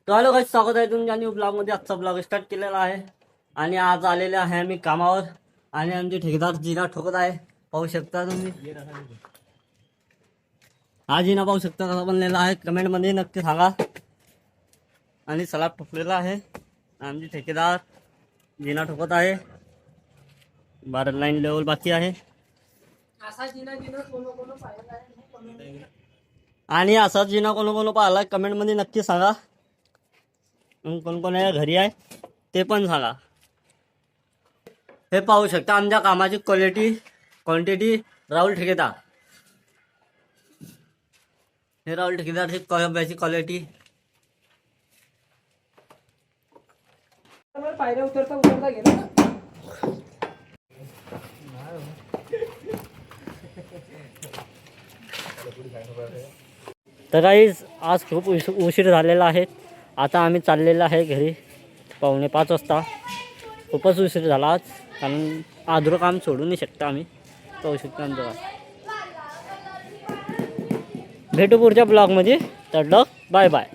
तो हॅलो गाईस, स्वागत आहे तुमच्या न्यू ब्लॉगमध्ये. आजचा ब्लॉग स्टार्ट केलेला आहे आणि आज आलेले आहे आम्ही कामावर आणि आमचे ठेकेदार जिना ठोकत आहे. पाहू शकता तुम्ही हा जिना पाहू शकता कसा बनलेला आहे. कमेंटमध्ये नक्की सांगा. आणि सलाब ठोकलेला आहे. आमचे ठेकेदार जिना ठोकत आहे. 12 लाईन लेवल बाकी आहे आणि असाच जिना कोण पाहिला कमेंटमध्ये नक्की सांगा. कोण कोण घरी आहे ते पण सांगा. हे पाहू शकता आमच्या कामाची क्वांटिटी. राहुल ठेकेदार, हे राहुल ठेकेदारची क्वालिटी. पायऱ्या उतरता गेला. तर गाईज आज खूप उशीर झालेला आहे. आता आम्ही चाललेलो आहे घरी 4:45 वाजता. खूपच उशीर झाला आज, कारण अधुरं काम सोडू नाही शकता आम्ही. पाहू शकता आमचं काम. भेटू पुढच्या ब्लॉगमध्ये. तर बाय बाय.